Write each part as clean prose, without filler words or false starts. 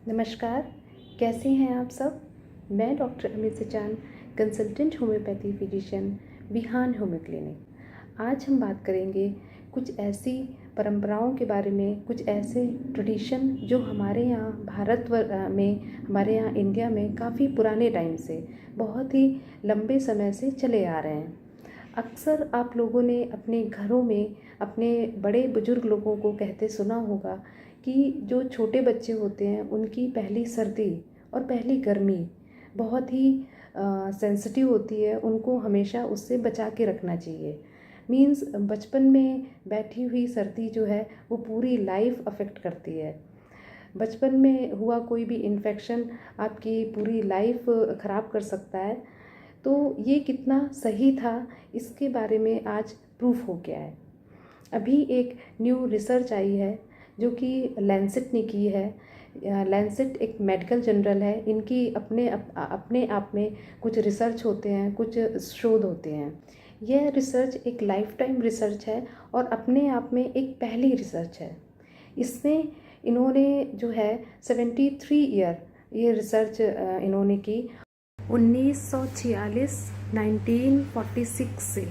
नमस्कार, कैसे हैं आप सब। मैं doctor Amit Sachan, consultant homeopathy physician, Vihan homeo clinic. आज हम बात करेंगे कुछ ऐसी परंपराओं के बारे में, कुछ ऐसे ट्रेडिशन जो हमारे यहाँ में, हमारे यहाँ इंडिया में काफ़ी पुराने टाइम से, बहुत ही लंबे समय से चले आ रहे हैं। अक्सर आप लोगों ने अपने घरों में अपने बड़े बुजुर्ग लोगों को कहते सुना होगा कि जो छोटे बच्चे होते हैं उनकी पहली सर्दी और पहली गर्मी बहुत ही सेंसिटिव होती है, उनको हमेशा उससे बचा के रखना चाहिए। मीन्स बचपन में बैठी हुई सर्दी जो है वो पूरी लाइफ अफेक्ट करती है। बचपन में हुआ कोई भी इन्फेक्शन आपकी पूरी लाइफ ख़राब कर सकता है। तो ये कितना सही था, इसके बारे में आज प्रूफ हो गया है। अभी एक न्यू रिसर्च आई है जो कि लैंसेट ने की है। लैंसेट एक मेडिकल जर्नल है। इनकी अपने आप में कुछ रिसर्च होते हैं, कुछ शोध होते हैं। यह रिसर्च एक लाइफ टाइम रिसर्च है और अपने आप में एक पहली रिसर्च है। इसमें इन्होंने जो है 73 ईयर ये रिसर्च इन्होंने की 1946 1946 से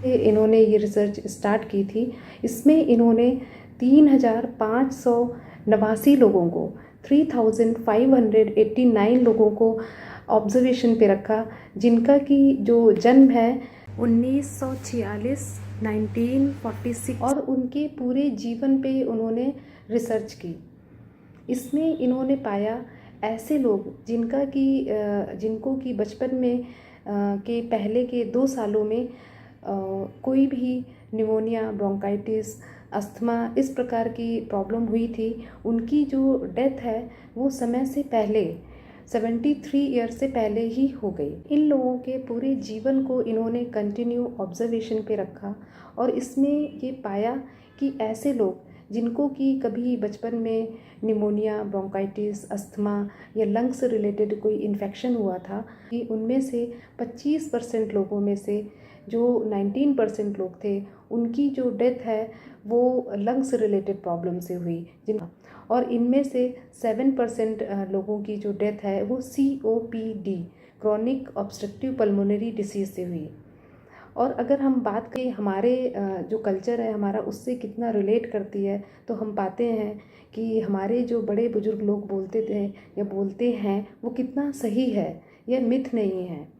इन्होंने ये रिसर्च स्टार्ट की थी। इसमें इन्होंने 3589 लोगों को 3589 लोगों को ऑब्जर्वेशन पे रखा, जिनका कि जो जन्म है 1946 1946 और उनके पूरे जीवन पे उन्होंने रिसर्च की। इसमें इन्होंने पाया ऐसे लोग जिनको कि बचपन में के पहले के 2 सालों में कोई भी निमोनिया, ब्रोंकाइटिस, अस्थमा इस प्रकार की प्रॉब्लम हुई थी, उनकी जो डेथ है वो समय से पहले 73 ईयर से पहले ही हो गई। इन लोगों के पूरे जीवन को इन्होंने कंटिन्यू ऑब्जर्वेशन पे रखा और इसमें ये पाया कि ऐसे लोग जिनको कि कभी बचपन में निमोनिया, ब्रोंकाइटिस, अस्थमा या लंग्स से रिलेटेड कोई इन्फेक्शन हुआ था, कि उनमें से 25% लोगों में से जो 19% लोग थे उनकी जो डेथ है वो लंग्स रिलेटेड प्रॉब्लम से हुई, और इनमें से 7% लोगों की जो डेथ है वो COPD, chronic obstructive pulmonary disease से हुई। और अगर हम बात करें हमारे जो कल्चर है हमारा उससे कितना रिलेट करती है, तो हम पाते हैं कि हमारे जो बड़े बुजुर्ग लोग बोलते थे या बोलते हैं वो कितना सही है, यह मिथ नहीं है।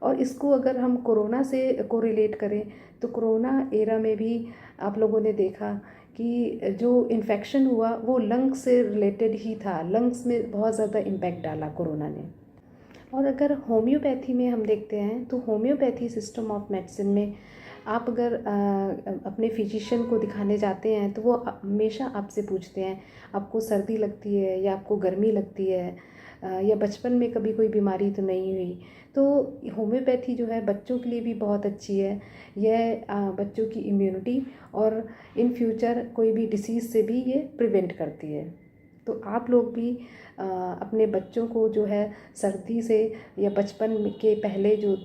और इसको अगर हम कोरोना से कोरिलेट करें तो कोरोना एरा में भी आप लोगों ने देखा कि जो इन्फेक्शन हुआ वो लंग्स से रिलेटेड ही था, लंग्स में बहुत ज़्यादा इम्पैक्ट डाला कोरोना ने। और अगर होम्योपैथी में हम देखते हैं तो होम्योपैथी सिस्टम ऑफ मेडिसिन में आप अगर अपने फिजिशियन को दिखाने जाते हैं तो वो हमेशा आपसे पूछते हैं आपको सर्दी लगती है या आपको गर्मी लगती है, या बचपन में कभी कोई बीमारी तो नहीं हुई। तो होम्योपैथी जो है बच्चों के लिए भी बहुत अच्छी है। यह बच्चों की इम्यूनिटी और इन फ्यूचर कोई भी डिसीज़ से भी ये प्रिवेंट करती है। तो आप लोग भी अपने बच्चों को जो है सर्दी से या बचपन के पहले जो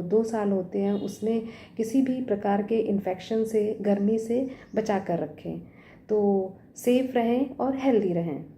2 साल होते हैं उसमें किसी भी प्रकार के इन्फेक्शन से, गर्मी से बचा कर रखें, तो सेफ रहें और हेल्दी रहें।